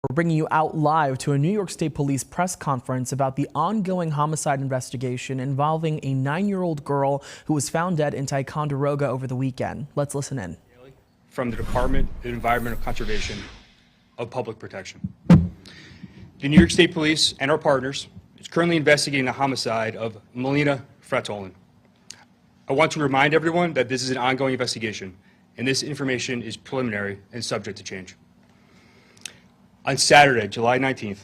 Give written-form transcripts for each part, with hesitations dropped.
We're bringing you out live to a New York State Police press conference about the ongoing homicide investigation involving a 9-year-old girl who was found dead in Ticonderoga over the weekend. Let's listen in. From the Department of Environmental Conservation of Public Protection. The New York State Police and our partners is currently investigating the homicide of Melina Frattolin. I want to remind everyone that this is an ongoing investigation, and this information is preliminary and subject to change. On Saturday, July 19th,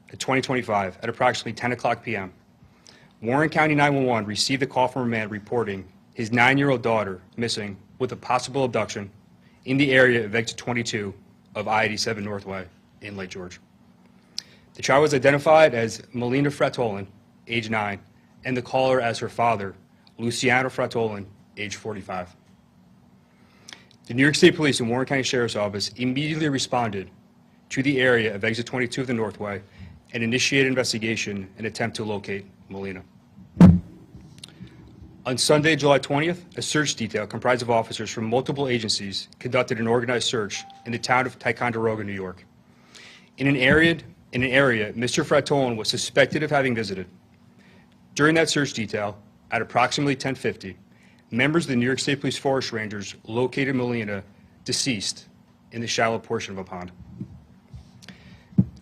2025, at approximately 10 o'clock p.m., Warren County 911 received a call from a man reporting his 9-year-old daughter missing with a possible abduction in the area of exit 22 of I-87 Northway in Lake George. The child was identified as Melina Frattolin, age 9, and the caller as her father, Luciano Frattolin, age 45. The New York State Police and Warren County Sheriff's Office immediately responded to the area of exit 22 of the Northway and initiated investigation in an attempt to locate Melina. On Sunday, July 20th, a search detail comprised of officers from multiple agencies conducted an organized search in the town of Ticonderoga, New York. In an area Mr. Frattolin was suspected of having visited. During that search detail, at approximately 10:50, members of the New York State Police Forest Rangers located Melina deceased in the shallow portion of a pond.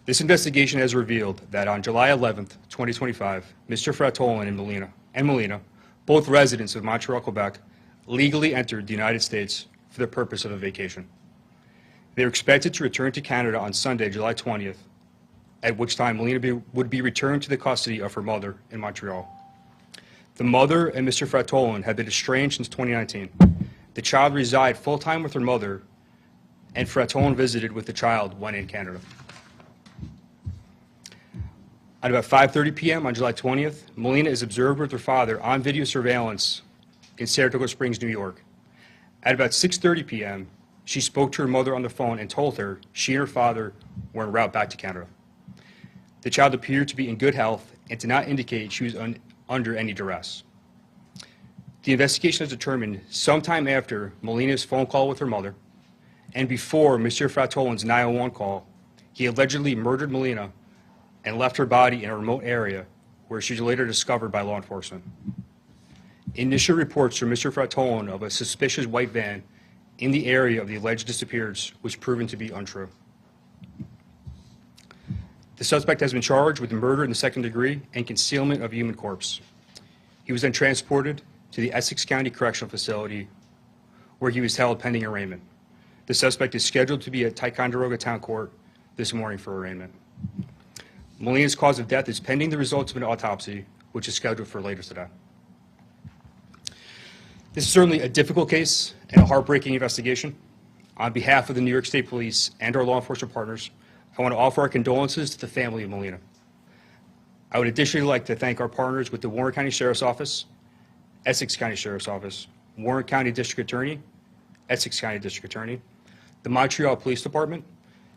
This investigation has revealed that on July 11th, 2025, Mr. Frattolin and Melina, both residents of Montreal, Quebec, legally entered the United States for the purpose of a vacation. They are expected to return to Canada on Sunday, July 20th, at which time Melina would be returned to the custody of her mother in Montreal. The mother and Mr. Frattolin have been estranged since 2019. The child resided full-time with her mother, and Frattolin visited with the child when in Canada. At about 5:30 p.m. on July 20th, Melina is observed with her father on video surveillance in Saratoga Springs, New York. At about 6:30 p.m., she spoke to her mother on the phone and told her she and her father were en route back to Canada. The child appeared to be in good health and did not indicate she was under any duress. The investigation has determined sometime after Melina's phone call with her mother and before Mr. Frattolin's 911 call, he allegedly murdered Melina and left her body in a remote area where she was later discovered by law enforcement. Initial reports from Mr. Frattolin of a suspicious white van in the area of the alleged disappearance was proven to be untrue. The suspect has been charged with murder in the second degree and concealment of a human corpse. He was then transported to the Essex County Correctional Facility where he was held pending arraignment. The suspect is scheduled to be at Ticonderoga Town Court this morning for arraignment. Melina's cause of death is pending the results of an autopsy, which is scheduled for later today. This is certainly a difficult case and a heartbreaking investigation. On behalf of the New York State Police and our law enforcement partners, I want to offer our condolences to the family of Melina. I would additionally like to thank our partners with the Warren County Sheriff's Office, Essex County Sheriff's Office, Warren County District Attorney, Essex County District Attorney, the Montreal Police Department,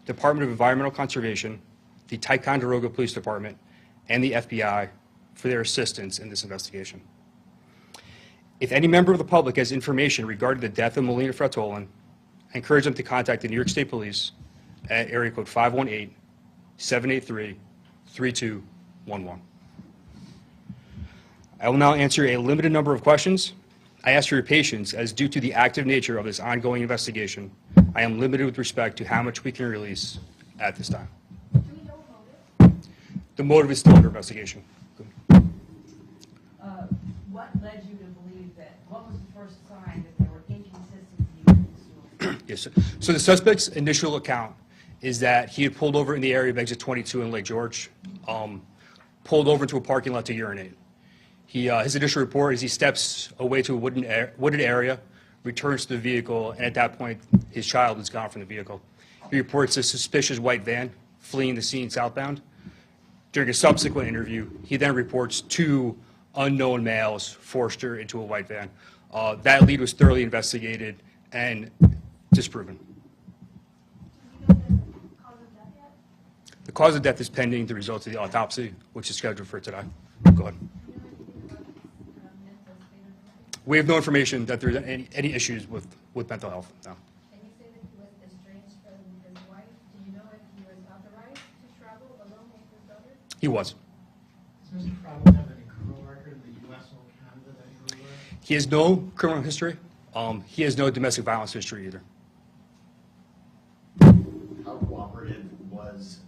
Department of Environmental Conservation, the Ticonderoga Police Department, and the FBI for their assistance in this investigation. If any member of the public has information regarding the death of Melina Frattolin, I encourage them to contact the New York State Police at area code 518-783-3211. I will now answer a limited number of questions. I ask for your patience as due to the active nature of this ongoing investigation, I am limited with respect to how much we can release at this time. The motive is still under investigation. What led you to believe that? What was the first sign that there were inconsistencies in the story? Yes, sir. So the suspect's initial account is that he had pulled over in the area of exit 22 in Lake George, pulled over into a parking lot to urinate. His initial report is he steps away to a wooded area, returns to the vehicle, and at that point, his child is gone from the vehicle. He reports a suspicious white van fleeing the scene southbound. During a subsequent interview, he then reports 2 unknown males forced her into a white van. That lead was thoroughly investigated and disproven. Do you know the cause of death yet? The cause of death is pending the results of the autopsy, which is scheduled for today. Go ahead. We have no information that there's any issues with mental health, no. And you say that he was estranged from his wife. Do you know if he was authorized He was. Does Mr. Frattolin have any criminal record in the U.S. or Canada that you're aware of? He has no criminal history. He has no domestic violence history either. How cooperative was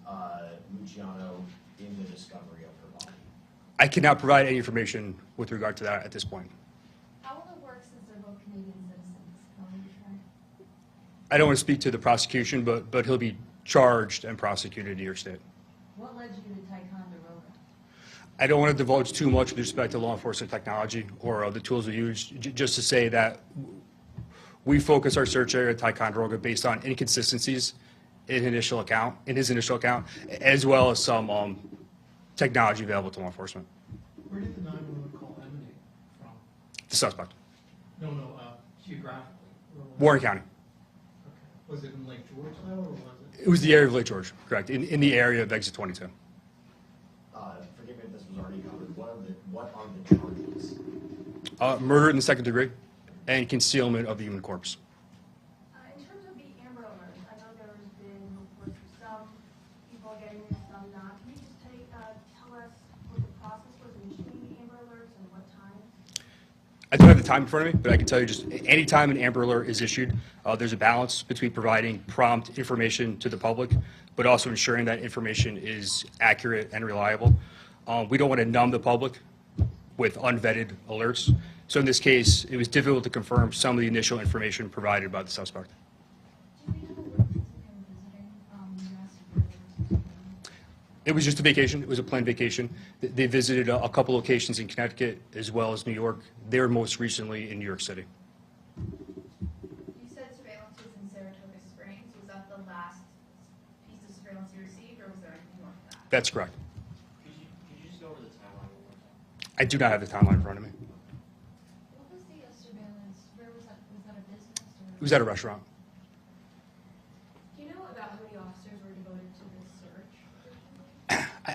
Luciano in the discovery of her body? I cannot provide any information with regard to that at this point. How will it work since they're both Canadian citizens? How will you try? I don't want to speak to the prosecution, but he'll be charged and prosecuted in New York State. What led you to Ticonderoga? I don't want to divulge too much with respect to law enforcement technology or the tools we use, just to say that we focus our search area at Ticonderoga based on inconsistencies in his initial account, as well as some technology available to law enforcement. Where did the 911 call emanate from? The suspect, No, geographically. Where was Warren it? County. Okay. Was it in Lake George though, or was it? It was the area of Lake George, correct, in the area of exit 22. Forgive me if this was already covered. What are the charges? Murder in the second degree and concealment of the human corpse. In terms of the Amber Alert, I know there's been reports of some people getting it, some not. Can you just tell us what the process was in issuing the Amber Alerts and what time? I don't have the time in front of me, but I can tell you just any time an Amber Alert is issued, there's a balance between providing prompt information to the public, but also ensuring that information is accurate and reliable. We don't want to numb the public with unvetted alerts. So in this case, it was difficult to confirm some of the initial information provided by the suspect. Do we have a witness of him visiting the U.S.? It was just a vacation. It was a planned vacation. They visited a couple locations in Connecticut as well as New York. They were most recently in New York City. You said surveillance was in Saratoga Springs. Was that the last piece of surveillance you received, or was there anything more than that? That's correct. Could you just go over the timeline one more time? I do not have the timeline in front of me. What was the surveillance? Where was that? Was that a business or? It was at a restaurant. Do you know about how many officers were devoted to this search?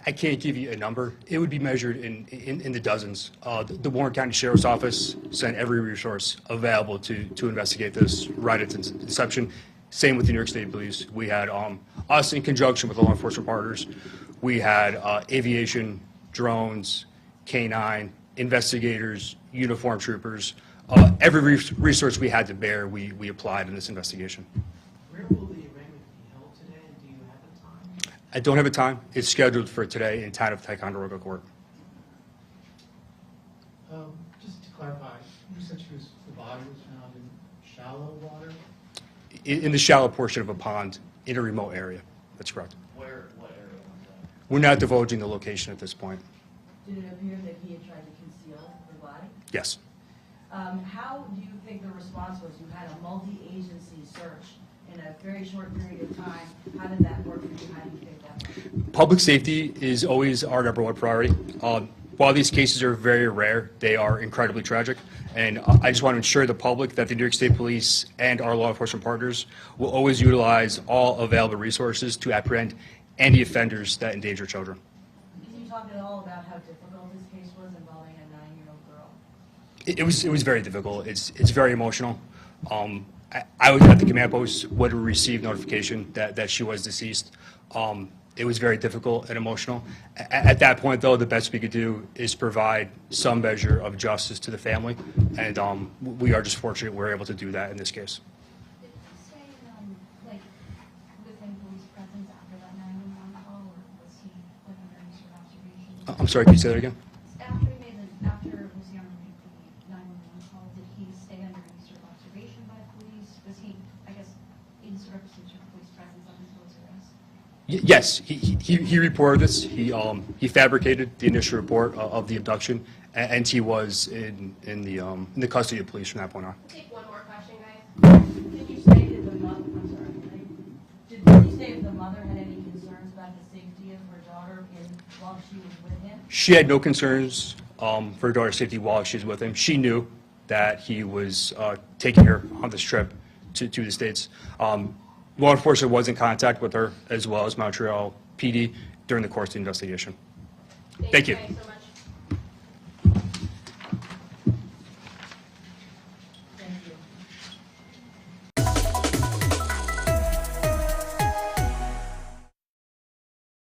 I can't give you a number. It would be measured in the dozens. The Warren County Sheriff's Office sent every resource available to investigate this right at its inception. Same with the New York State Police. We had us in conjunction with the law enforcement partners. We had aviation, drones, K-9, investigators, uniformed troopers. Every resource we had to bear, we applied in this investigation. Where will the arraignment be held today, and do you have a time? I don't have a time. It's scheduled for today in town of Ticonderoga Court. Just to clarify, you said the body was found in shallow water? In the shallow portion of a pond in a remote area. That's correct. What area was that? We're not divulging the location at this point. Did it appear that he had tried to conceal the body? Yes. How do you think the response was? You had a multi-agency search in a very short period of time. How did that work for you? How do you think that went? Public safety is always our #1 priority. While these cases are very rare, they are incredibly tragic. And I just want to ensure the public that the New York State Police and our law enforcement partners will always utilize all available resources to apprehend any offenders that endanger children. Can you talk at all about how difficult this case was involving a 9-year-old girl? It was very difficult. It's very emotional. I was at the command post when we received notification that she was deceased. It was very difficult and emotional. At that point, though, the best we could do is provide some measure of justice to the family, and we are just fortunate we're able to do that in this case. Did he stay, like, within police presence after that 911 call, or was he, like, under any sort of observation? I'm sorry, can you say that again? After Luciano made the 911 call, did he stay under any sort of observation by police? Was he, I guess, in sort of police presence up until his arrest? Yes, he reported this. He fabricated the initial report of the abduction, and he was in the custody of police from that point on. We'll take one more question, guys. Did you say that the mother, I'm sorry, did you say if the mother had any concerns about the safety of her daughter while she was with him? She had no concerns for her daughter's safety while she was with him. She knew that he was taking her on this trip to the States. Law enforcement was in contact with her, as well as Montreal PD, during the course of the investigation. Thank you. Guys so much.